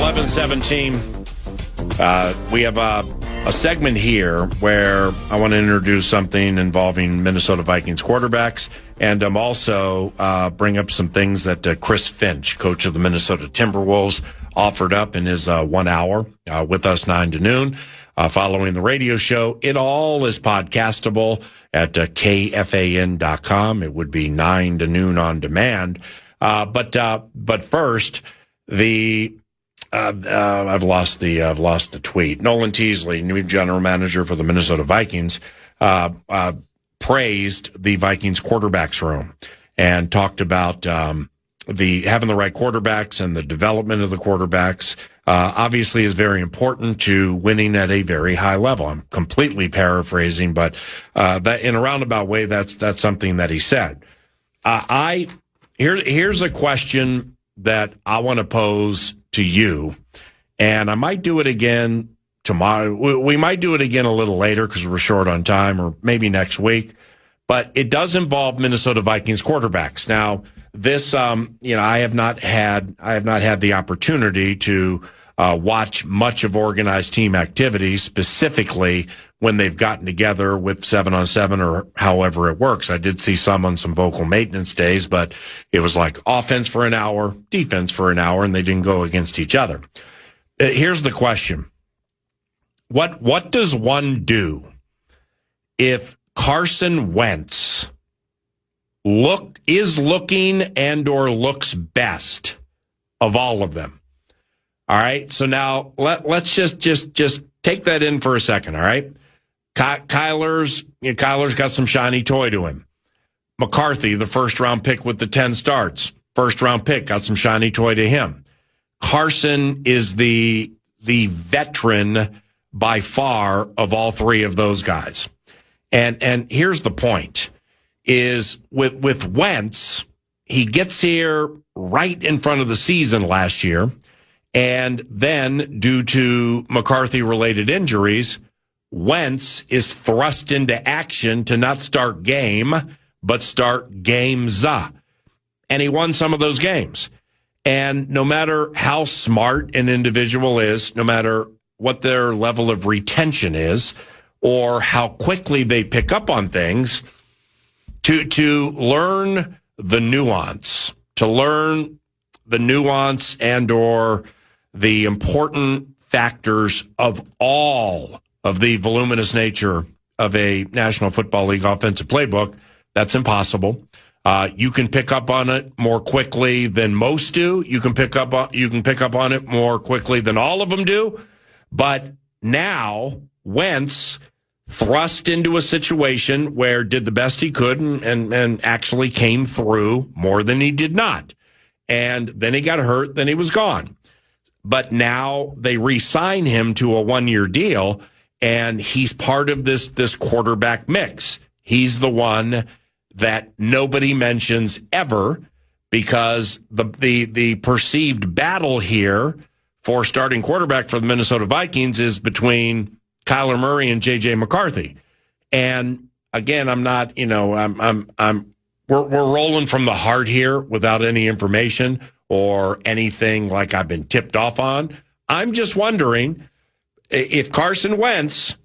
11:17. We have a segment here where I want to introduce something involving Minnesota Vikings quarterbacks, and also bring up some things that Chris Finch, coach of the Minnesota Timberwolves, offered up in his 1 hour with us 9 to noon following the radio show. It all is podcastable at KFAN.com. It would be 9 to noon on demand. But first, I've lost the tweet. Nolan Teasley, new general manager for the Minnesota Vikings, praised the Vikings quarterbacks room and talked about having the right quarterbacks and the development of the quarterbacks. Obviously is very important to winning at a very high level. I'm completely paraphrasing, but that in a roundabout way, that's something that he said. Here's a question that I want to pose to you, and I might do it again tomorrow. We might do it again a little later because we're short on time, or maybe next week. But it does involve Minnesota Vikings quarterbacks. Now, this, I have not had the opportunity to watch much of organized team activity, specifically when they've gotten together with 7-on-7 or however it works. I did see some on some vocal maintenance days, but it was like offense for an hour, defense for an hour, and they didn't go against each other. Here's the question. What does one do if Carson Wentz is looking and or looks best of all of them? All right. So now let's just take that in for a second. All right. Kyler's got some shiny toy to him. McCarthy, the first round pick with the 10 starts, first round pick, got some shiny toy to him. Carson is the veteran by far of all three of those guys. And here's the point is with Wentz, he gets here right in front of the season last year. And then, due to McCarthy-related injuries, Wentz is thrust into action to not start game, but start games. And he won some of those games. And no matter how smart an individual is, no matter what their level of retention is, or how quickly they pick up on things, to learn the nuance, and or the important factors of all of the voluminous nature of a National Football League offensive playbook, that's impossible. You can pick up on it more quickly than most do. You can pick up on it more quickly than all of them do. But now Wentz thrust into a situation where did the best he could and actually came through more than he did not. And then he got hurt, then he was gone. But now they re-sign him to a 1-year deal, and he's part of this quarterback mix. He's the one that nobody mentions ever, because the perceived battle here for starting quarterback for the Minnesota Vikings is between Kyler Murray and J.J. McCarthy. And again, we're rolling from the heart here without any information or anything like I've been tipped off on. I'm just wondering if Carson Wentz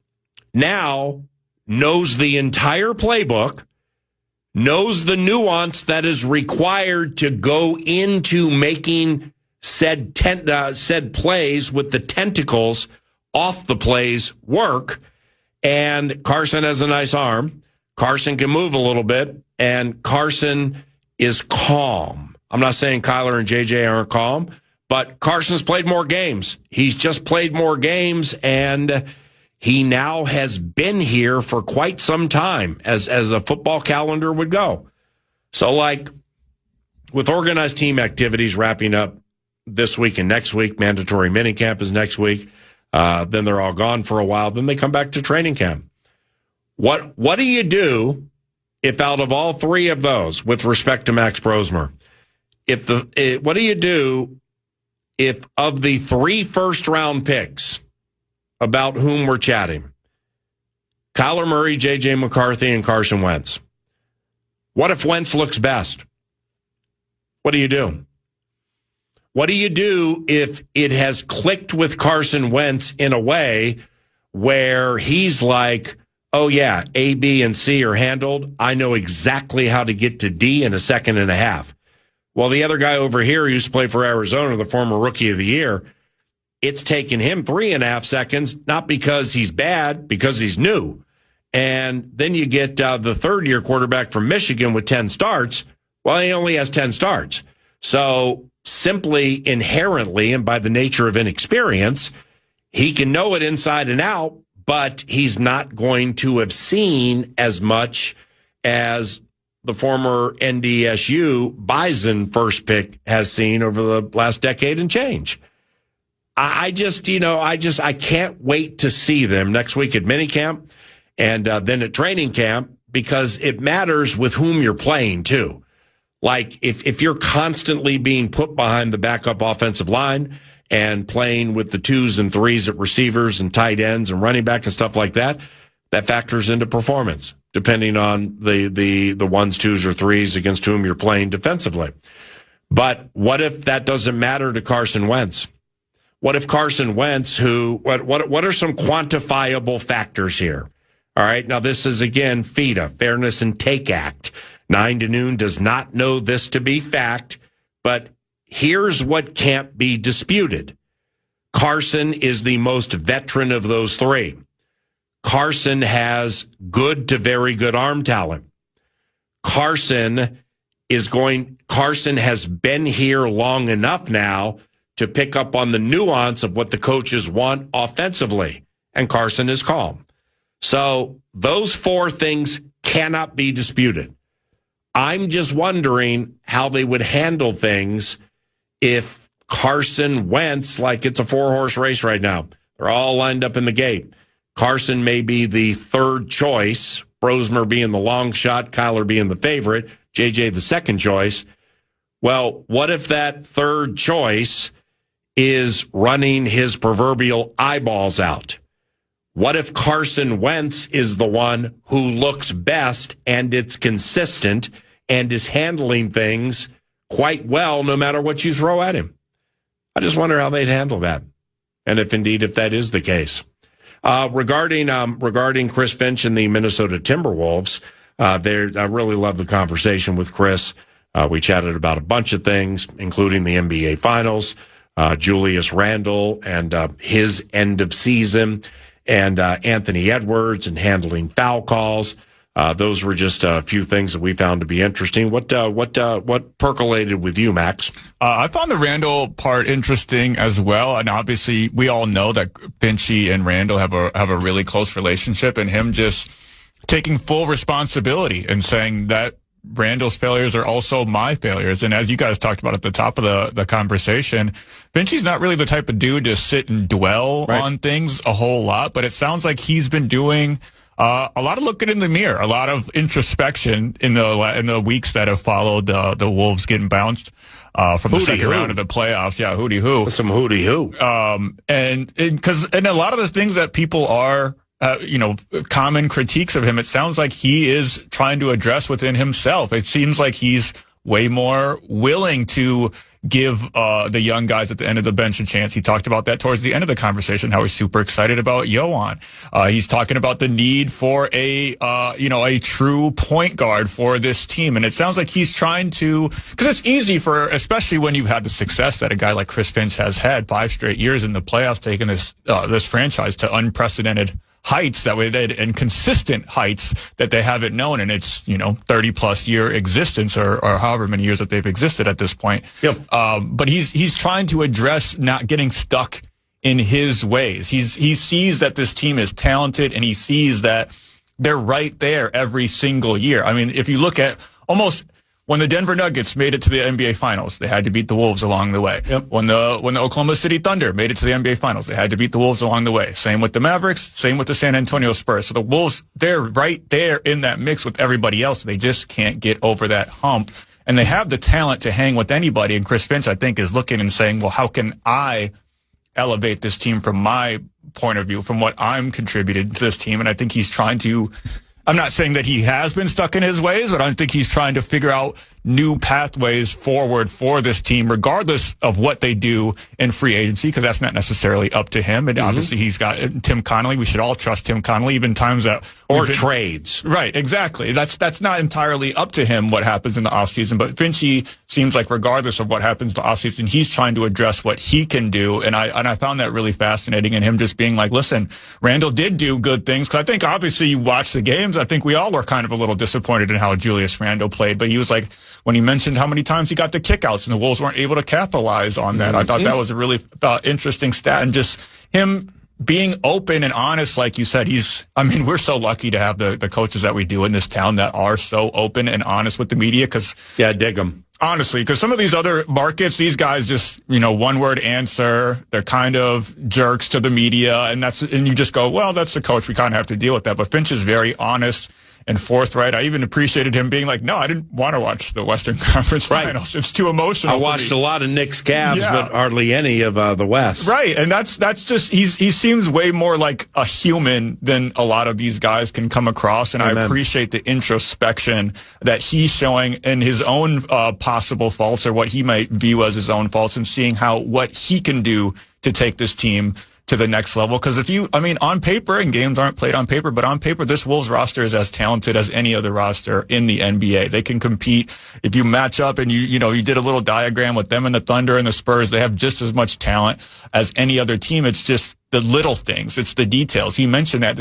now knows the entire playbook, knows the nuance that is required to go into making said plays with the tentacles off the plays work. And Carson has a nice arm. Carson can move a little bit, and Carson is calm. I'm not saying Kyler and JJ aren't calm, but Carson's played more games. He's just played more games, and he now has been here for quite some time, as a football calendar would go. So, like, with organized team activities wrapping up this week and next week, mandatory minicamp is next week. Then they're all gone for a while. Then they come back to training camp. What do you do if out of all three of those, with respect to Max Brosmer, what do you do if of the 3 first-round picks about whom we're chatting, Kyler Murray, J.J. McCarthy, and Carson Wentz, what if Wentz looks best? What do you do? What do you do if it has clicked with Carson Wentz in a way where he's like, oh, yeah, A, B, and C are handled. I know exactly how to get to D in a second and a half. Well, the other guy over here who used to play for Arizona, the former Rookie of the Year, it's taken him 3.5 seconds, not because he's bad, because he's new. And then you get the third-year quarterback from Michigan with 10 starts. Well, he only has 10 starts. So simply inherently and by the nature of inexperience, he can know it inside and out, but he's not going to have seen as much as the former NDSU Bison first pick has seen over the last decade and change. I can't wait to see them next week at minicamp and then at training camp, because it matters with whom you're playing too. Like if you're constantly being put behind the backup offensive line and playing with the 2s and 3s at receivers and tight ends and running back and stuff like that, that factors into performance, depending on the 1s, 2s, or 3s against whom you're playing defensively. But what if that doesn't matter to Carson Wentz? What if Carson Wentz, what are some quantifiable factors here? All right, now this is, again, FIDA, Fairness and Take Act. 9 to Noon does not know this to be fact, but here's what can't be disputed. Carson is the most veteran of those three. Carson has good to very good arm talent. Carson has been here long enough now to pick up on the nuance of what the coaches want offensively, and Carson is calm. So those 4 things cannot be disputed. I'm just wondering how they would handle things if Carson Wentz, like it's a 4-horse race right now. They're all lined up in the gate. Carson may be the third choice, Brosmer being the long shot, Kyler being the favorite, JJ the second choice. Well, what if that third choice is running his proverbial eyeballs out? What if Carson Wentz is the one who looks best and it's consistent and is handling things quite well no matter what you throw at him? I just wonder how they'd handle that, and if that is the case. Regarding Chris Finch and the Minnesota Timberwolves, I really love the conversation with Chris. We chatted about a bunch of things, including the NBA Finals, Julius Randle and his end of season, and Anthony Edwards and handling foul calls. Those were just a few things that we found to be interesting. What percolated with you, Max? I found the Randall part interesting as well, and obviously we all know that Finchy and Randall have a really close relationship, and him just taking full responsibility and saying that Randall's failures are also my failures. And as you guys talked about at the top of the conversation, Finchy's not really the type of dude to sit and dwell on things a whole lot, but it sounds like he's been doing a lot of looking in the mirror, a lot of introspection in the weeks that have followed the Wolves getting bounced from the second round of the playoffs. Yeah, hooty hoo. Some hooty hoo. And a lot of the things that people are, common critiques of him, it sounds like he is trying to address within himself. It seems like he's way more willing to give the young guys at the end of the bench a chance. He talked about that towards the end of the conversation, how he's super excited about Yohan. He's talking about the need for a true point guard for this team. And it sounds like he's trying to, because it's easy especially when you've had the success that a guy like Chris Finch has had, 5 straight years in the playoffs, taking this franchise to unprecedented heights that way, and consistent heights that they haven't known in its 30+ year existence or however many years that they've existed at this point. Yep. But he's trying to address not getting stuck in his ways. He sees that this team is talented, and he sees that they're right there every single year. I mean, if you look at almost when the Denver Nuggets made it to the NBA Finals, they had to beat the Wolves along the way. Yep. When the Oklahoma City Thunder made it to the NBA Finals, they had to beat the Wolves along the way. Same with the Mavericks, same with the San Antonio Spurs. So the Wolves, they're right there in that mix with everybody else. They just can't get over that hump. And they have the talent to hang with anybody. And Chris Finch, I think, is looking and saying, well, how can I elevate this team from my point of view, from what I'm contributing to this team? And I think he's trying to, I'm not saying that he has been stuck in his ways, but I think he's trying to figure out new pathways forward for this team, regardless of what they do in free agency, because that's not necessarily up to him. And obviously he's got Tim Connolly. We should all trust Tim Connolly, even times that or trades. Right, exactly. That's not entirely up to him what happens in the offseason, but Finchy seems like regardless of what happens in the offseason, he's trying to address what he can do. And I found that really fascinating, and him just being like, listen, Randall did do good things. Because I think obviously you watch the games, I think we all were kind of a little disappointed in how Julius Randle played, but he was like, when he mentioned how many times he got the kickouts and the Wolves weren't able to capitalize on that, I thought that was a really interesting stat. And just him being open and honest, like you said, we're so lucky to have the coaches that we do in this town that are so open and honest with the media. Yeah, dig them. Honestly, because some of these other markets, these guys just, one word answer. They're kind of jerks to the media, and you just go, well, that's the coach. We kind of have to deal with that. But Finch is very honest and forthright. I even appreciated him being like, no, I didn't want to watch the Western Conference Finals. It's too emotional. I watched a lot of Knicks Cavs, but hardly any of the West. Right, and that's just he seems way more like a human than a lot of these guys can come across, and Amen. I appreciate the introspection that he's showing in his own possible faults or what he might view as his own faults, and seeing what he can do to take this team to the next level. Because on paper, and games aren't played on paper, but on paper, this Wolves roster is as talented as any other roster in the NBA. They can compete. If you match up and you did a little diagram with them and the Thunder and the Spurs, they have just as much talent as any other team. It's just the little things. It's the details. He mentioned that,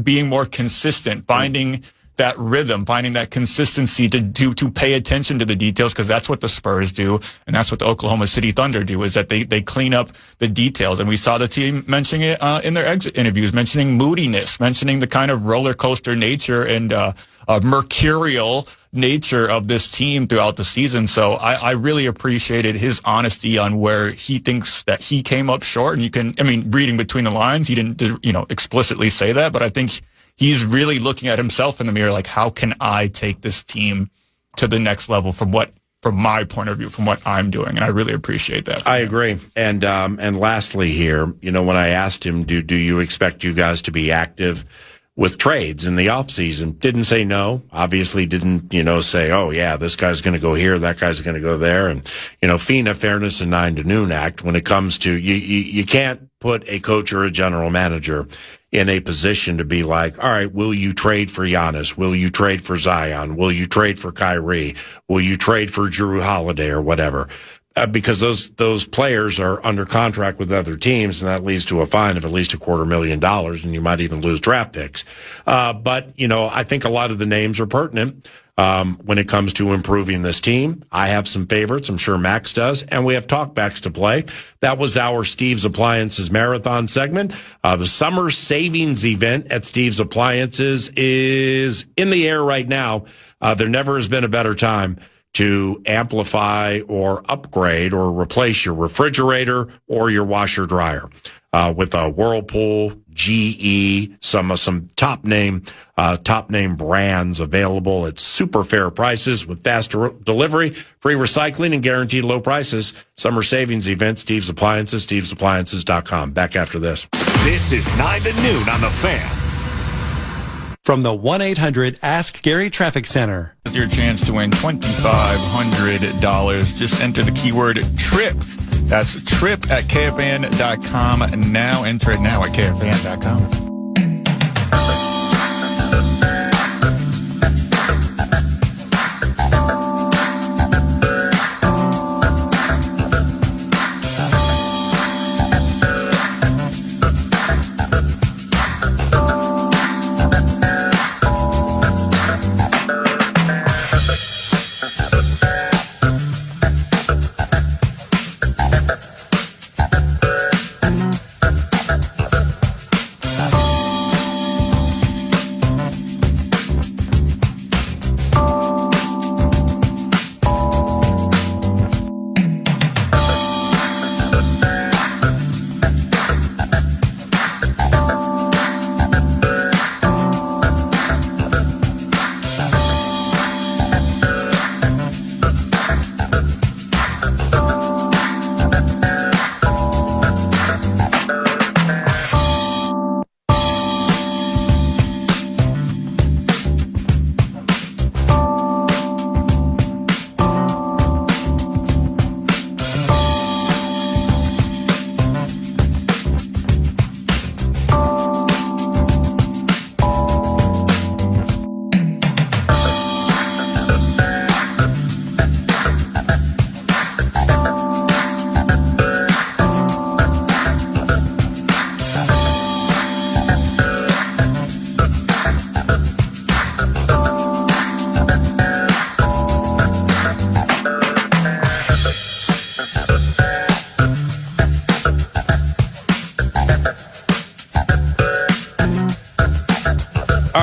being more consistent, finding that rhythm, finding that consistency to pay attention to the details, because that's what the Spurs do, and that's what the Oklahoma City Thunder do, is that they clean up the details. And we saw the team mentioning it in their exit interviews, mentioning moodiness, mentioning the kind of roller coaster nature and mercurial nature of this team throughout the season. So I really appreciated his honesty on where he thinks that he came up short. And reading between the lines, he didn't explicitly say that, but I think he's really looking at himself in the mirror, like, how can I take this team to the next level from my point of view, from what I'm doing? And I really appreciate that. I agree. And lastly here, when I asked him, do you expect you guys to be active with trades in the offseason? Didn't say no. Obviously didn't, say, oh, yeah, this guy's going to go here, that guy's going to go there. And, FINA, Fairness and 9 to Noon Act, when it comes to, you can't put a coach or a general manager in a position to be like, all right, will you trade for Giannis? Will you trade for Zion? Will you trade for Kyrie? Will you trade for Jrue Holiday or whatever? Because those players are under contract with other teams, and that leads to a fine of at least $250,000, and you might even lose draft picks. But I think a lot of the names are pertinent when it comes to improving this team. I have some favorites. I'm sure Max does. And we have talkbacks to play. That was our Steve's Appliances Marathon segment. The summer savings event at Steve's Appliances is in the air right now. There never has been a better time to amplify or upgrade or replace your refrigerator or your washer dryer with a Whirlpool, GE, some top name brands available at super fair prices with fast delivery, free recycling, and guaranteed low prices. Summer savings event, Steve's Appliances, stevesappliances.com. Back after this. This is 9 to Noon on The Fan. From the 1-800-ASK-GARY Traffic Center. With your chance to win $2,500. Just enter the keyword TRIP. That's TRIP at KFAN.com. Now enter it now at KFAN.com.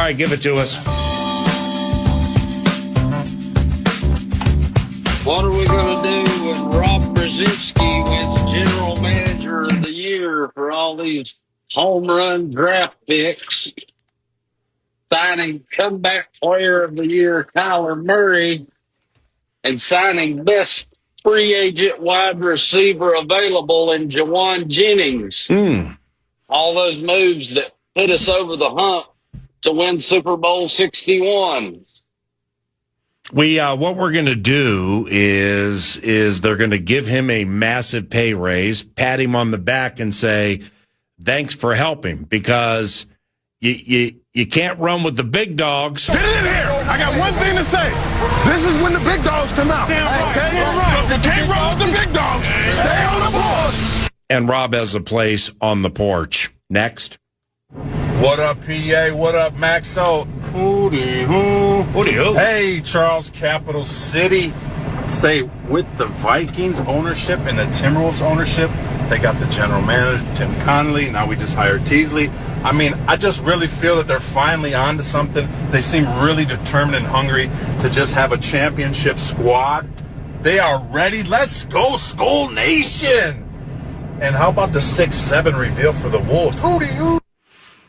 right, give it to us. What are we going to do when Rob Brzezinski wins General Manager of the Year for all these home run draft picks, signing Comeback Player of the Year Kyler Murray, and signing Best Free Agent Wide Receiver Available in Jawan Jennings? All those moves that put us over the hump to win Super Bowl 61. What we're going to do is they're going to give him a massive pay raise, pat him on the back, and say, thanks for helping, because you can't run with the big dogs. Get it in here. I got one thing to say. This is when the big dogs come out. Okay? You can't run with the big dogs. Stay on the board. And Rob has a place on the porch. Next. What up, PA? What up, Maxo? Hooty-hoo. Hey, Charles, Capital City. Say, with the Vikings ownership and the Timberwolves ownership, they got the general manager, Tim Connolly. Now we just hired Teasley. I mean, I just really feel that they're finally on to something. They seem really determined and hungry to just have a championship squad. They are ready. Let's go, Skull Nation. And how about the 6-7 reveal for the Wolves? Hooty-hoo.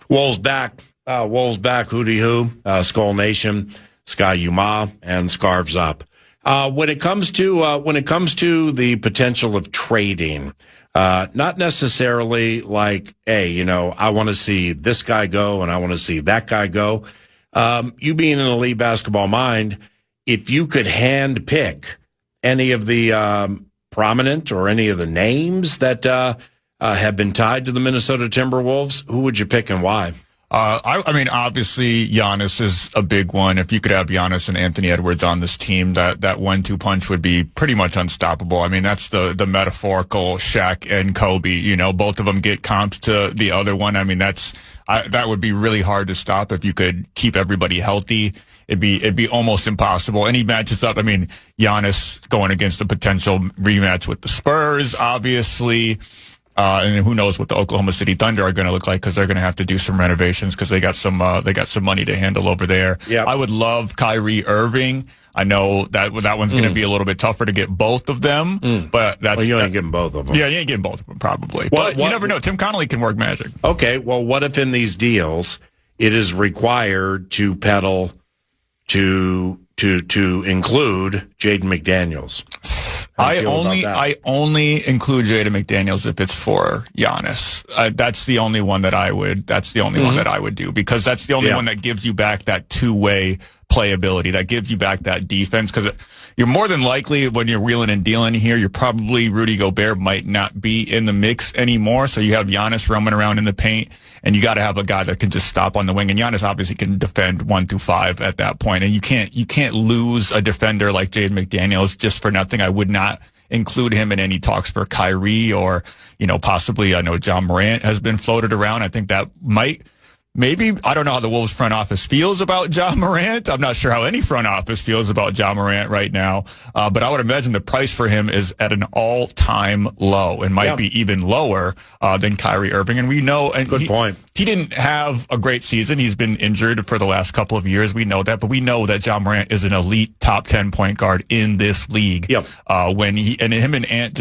Wolves back, hooty-hoo, Skull Nation, Sky Yuma, and Scarves up. When it comes to the potential of trading, not necessarily like, hey, I want to see this guy go and I want to see that guy go. You being an elite basketball mind, if you could hand pick any of the prominent or any of the names that have been tied to the Minnesota Timberwolves, who would you pick and why? I mean, obviously, Giannis is a big one. If you could have Giannis and Anthony Edwards on this team, that 1-2 would be pretty much unstoppable. I mean, that's the metaphorical Shaq and Kobe. Both of them get comps to the other one. I mean, that would be really hard to stop if you could keep everybody healthy. It'd be almost impossible. Any matches up. I mean, Giannis going against a potential rematch with the Spurs, obviously. And who knows what the Oklahoma City Thunder are going to look like, because they're going to have to do some renovations because they got some money to handle over there. Yep. I would love Kyrie Irving. I know that one's going to be a little bit tougher to get both of them, but you ain't getting both of them. Yeah, you ain't getting both of them probably. But you never know. Tim Connolly can work magic. Okay, well, what if in these deals it is required to pedal to include Jaden McDaniels? I only include Jaden McDaniels if it's for Giannis. That's the only one that I would do, because that's the only one that gives you back that two-way playability, that gives you back that defense. Because you're more than likely, when you're wheeling and dealing here, you're probably Rudy Gobert might not be in the mix anymore. So you have Giannis roaming around in the paint, and you got to have a guy that can just stop on the wing. And Giannis obviously can defend 1-5 at that point. And you can't lose a defender like Jaden McDaniels just for nothing. I would not include him in any talks for Kyrie or, possibly, I know John Morant has been floated around. I think that maybe, I don't know how the Wolves front office feels about John Morant. I'm not sure how any front office feels about John Morant right now. But I would imagine the price for him is at an all-time low and might be even lower than Kyrie Irving. And we know, and good point. He didn't have a great season. He's been injured for the last couple of years. We know that, but we know that John Morant is an elite top 10 point guard in this league. Yep. When him and Ant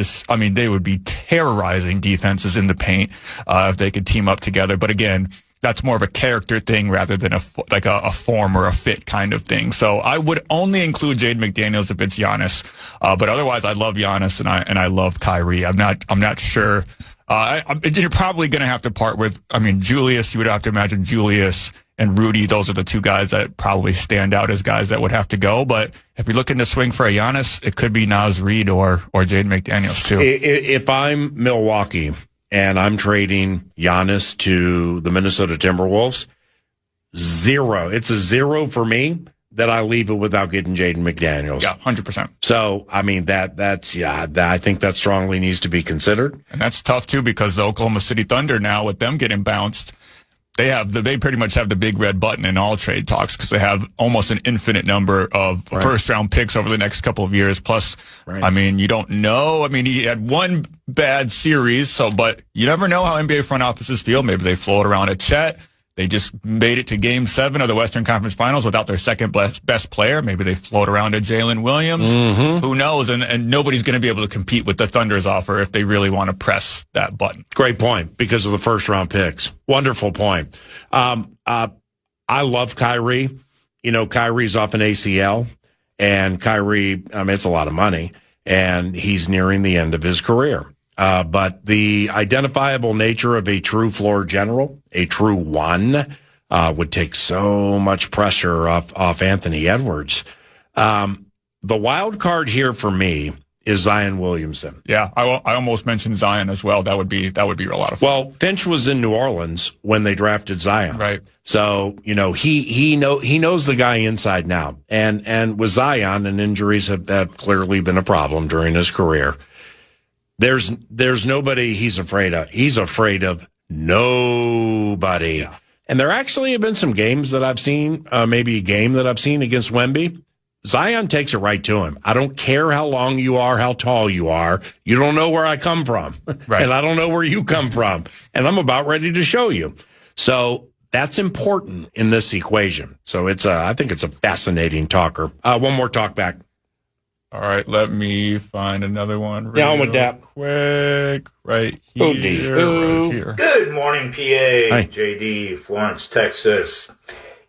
they would be terrorizing defenses in the paint if they could team up together. But again, that's more of a character thing rather than a form or a fit kind of thing. So I would only include Jaden McDaniels if it's Giannis. But otherwise, I love Giannis and I love Kyrie. I'm not sure. You're probably going to have to part with, Julius. You would have to imagine Julius and Rudy. Those are the two guys that probably stand out as guys that would have to go. But if you're looking to swing for a Giannis, it could be Naz Reid or Jaden McDaniels too. If I'm Milwaukee and I'm trading Giannis to the Minnesota Timberwolves, zero. It's a zero for me that I leave it without getting Jaden McDaniels. Yeah, 100%. So, I think that strongly needs to be considered. And that's tough, too, because the Oklahoma City Thunder now, with them getting bounced, they pretty much have the big red button in all trade talks, because they have almost an infinite number of first-round picks over the next couple of years. Plus, you don't know. He had one bad series, but you never know how NBA front offices feel. Maybe they float around a Chet. They just made it to Game 7 of the Western Conference Finals without their second best player. Maybe they float around to Jalen Williams. Who knows? And nobody's going to be able to compete with the Thunder's offer if they really want to press that button. Great point, because of the first-round picks. Wonderful point. I love Kyrie. You know, Kyrie's off an ACL, and Kyrie, it's a lot of money, and he's nearing the end of his career. But the identifiable nature of a true floor general, a true one, would take so much pressure off Anthony Edwards. The wild card here for me is Zion Williamson. Yeah, I almost mentioned Zion as well. That would be a lot of fun. Well, Finch was in New Orleans when they drafted Zion. Right. So, you know, he knows the guy inside now. And with Zion, and injuries have clearly been a problem during his career. There's nobody he's afraid of. He's afraid of nobody. Yeah. And there actually have been some games that I've seen, maybe a game that I've seen against Wemby. Zion takes it right to him. I don't care how long you are, how tall you are. You don't know where I come from. Right. And I don't know where you come from. And I'm about ready to show you. So that's important in this equation. So I think it's a fascinating talker. One more talk back. All right, let me find another one down with that quick right here. Right here. Good morning, PA. Hi. JD, Florence, Texas.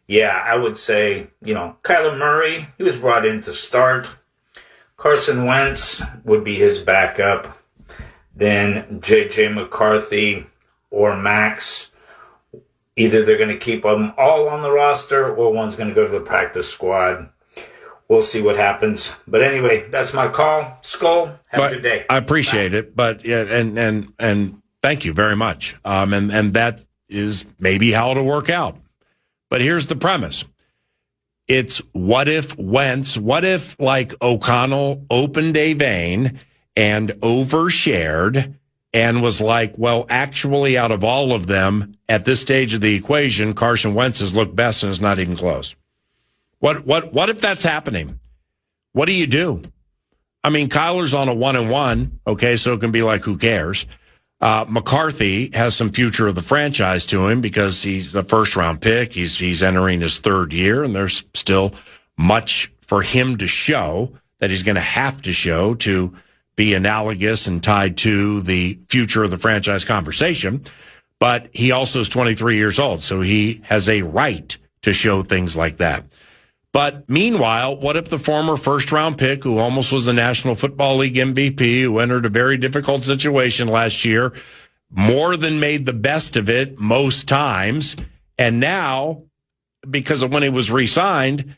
Yeah, I would say, Kyler Murray, he was brought in to start. Carson Wentz would be his backup. Then J.J. McCarthy or Max. Either they're going to keep them all on the roster or one's going to go to the practice squad. We'll see what happens. But anyway, that's my call. Skull, have a good day. I appreciate it. But yeah, and thank you very much. And that is maybe how it'll work out. But here's the premise. It's what if like O'Connell opened a vein and overshared and was like, well, actually out of all of them at this stage of the equation, Carson Wentz has looked best and is not even close. What if that's happening? What do you do? I mean, Kyler's on a 1-1. Okay. So it can be like, who cares? McCarthy has some future of the franchise to him because he's a first-round pick. He's entering his third year, and there's still much for him to show that he's going to have to show to be analogous and tied to the future of the franchise conversation. But he also is 23 years old, so he has a right to show things like that. But meanwhile, what if the former first-round pick, who almost was the National Football League MVP, who entered a very difficult situation last year, more than made the best of it most times, and now, because of when he was re-signed,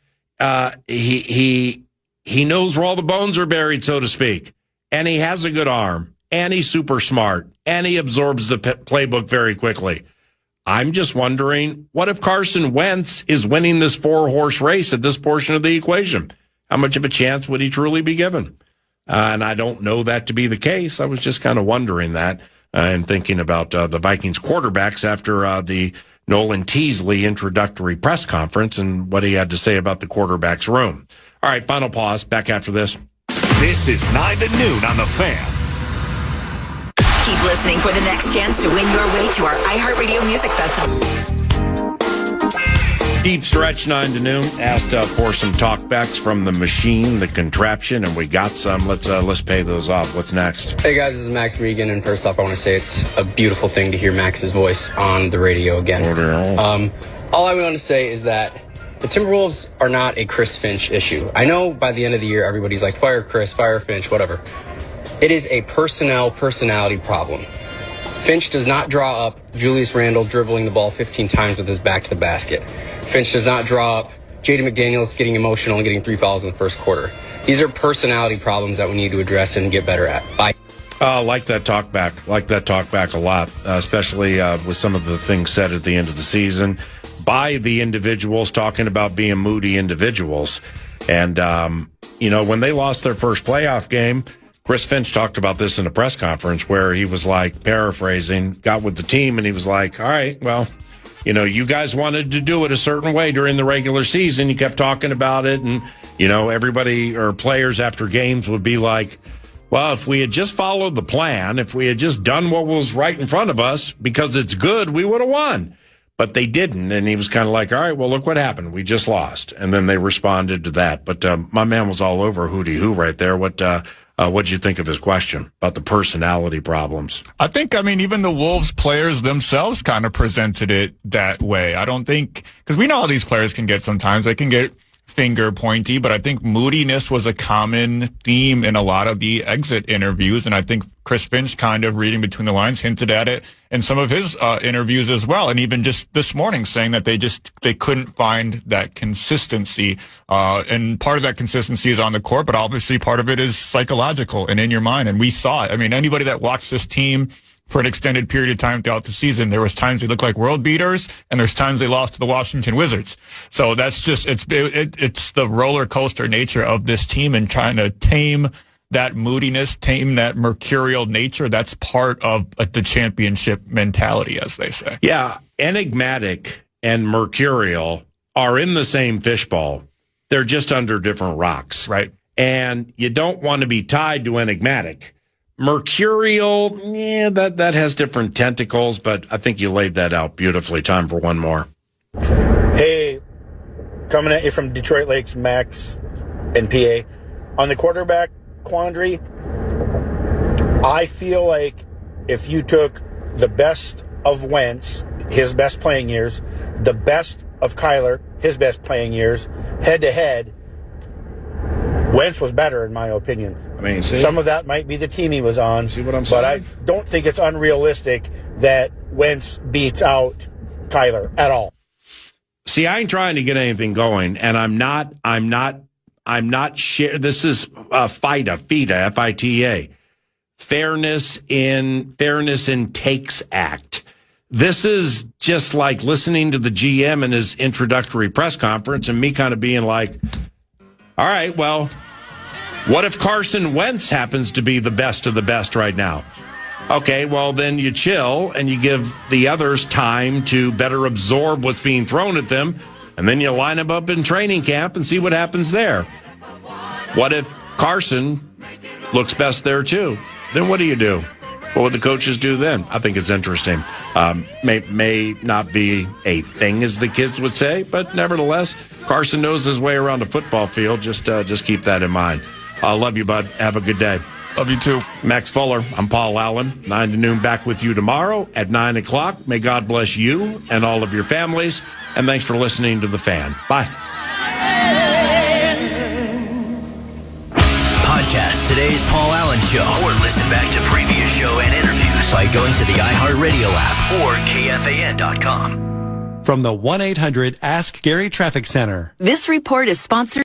he knows where all the bones are buried, so to speak, and he has a good arm, and he's super smart, and he absorbs the playbook very quickly. I'm just wondering, what if Carson Wentz is winning this 4-horse race at this portion of the equation? How much of a chance would he truly be given? And I don't know that to be the case. I was just kind of wondering that and thinking about the Vikings quarterbacks after the Nolan Teasley introductory press conference and what he had to say about the quarterback's room. All right, final pause. Back after this. This is 9 to noon on The Fan. Keep listening for the next chance to win your way to our iHeartRadio Music Festival. Deep stretch, 9 to noon. Asked for some talkbacks from the machine, the contraption, and we got some. Let's pay those off. What's next? Hey guys, this is Max Regan, and first off, I want to say it's a beautiful thing to hear Max's voice on the radio again. All I want to say is that the Timberwolves are not a Chris Finch issue. I know by the end of the year, everybody's like, fire Chris, fire Finch, whatever. It is a personality problem. Finch does not draw up Julius Randle dribbling the ball 15 times with his back to the basket. Finch does not draw up Jaden McDaniels getting emotional and getting 3 fouls in the first quarter. These are personality problems that we need to address and get better at. Bye. Like that talk back a lot, especially with some of the things said at the end of the season by the individuals talking about being moody individuals. And, when they lost their first playoff game, Chris Finch talked about this in a press conference where he was like, paraphrasing, got with the team and he was like, all right, well, you guys wanted to do it a certain way during the regular season. You kept talking about it. And, everybody or players after games would be like, well, if we had just followed the plan, if we had just done what was right in front of us because it's good, we would have won. but they didn't. And he was kind of like, all right, well, look what happened. We just lost. And then they responded to that. But my man was all over Hootie Who right there. What'd you think of his question about the personality problems? I think, even the Wolves players themselves kind of presented it that way. I don't think, because we know how these players can get sometimes. They can get finger pointy, but I think moodiness was a common theme in a lot of the exit interviews. And I think Chris Finch, kind of reading between the lines, hinted at it in some of his interviews as well. And even just this morning saying that they couldn't find that consistency. And part of that consistency is on the court, but obviously part of it is psychological and in your mind. And we saw it. Anybody that watched this team for an extended period of time throughout the season, there was times they looked like world beaters, and there's times they lost to the Washington Wizards. So that's just, it's the roller coaster nature of this team, and trying to tame that moodiness, tame that mercurial nature. That's part of the championship mentality, as they say. Yeah, enigmatic and mercurial are in the same fishbowl. They're just under different rocks. Right. And you don't want to be tied to enigmatic. Mercurial, that has different tentacles, but I think you laid that out beautifully. Time for one more. Hey, coming at you from Detroit Lakes, Max and PA. On the quarterback quandary, I feel like if you took the best of Wentz, his best playing years, the best of Kyler, his best playing years, head-to-head, Wentz was better, in my opinion. Some of that might be the team he was on. See what I'm saying? But I don't think it's unrealistic that Wentz beats out Kyler at all. See, I ain't trying to get anything going, and I'm not this is FITA, F-I-T-A. Fairness in Takes Act. This is just like listening to the GM in his introductory press conference and me kind of being like, all right, well, what if Carson Wentz happens to be the best of the best right now? Okay, well, then you chill and you give the others time to better absorb what's being thrown at them, and then you line them up in training camp and see what happens there. What if Carson looks best there too? Then what do you do? What would the coaches do then? I think it's interesting. May not be a thing, as the kids would say, but nevertheless, Carson knows his way around a football field. Just keep that in mind. I love you, bud. Have a good day. Love you too. Max Fuller. I'm Paul Allen. 9 to noon, back with you tomorrow at 9 o'clock. May God bless you and all of your families. And thanks for listening to The Fan. Bye. Podcast today's Paul Allen Show, or listen back to previous show and interviews by going to the iHeartRadio app or KFAN.com. From the 1-800-ASK-GARY Traffic Center. This report is sponsored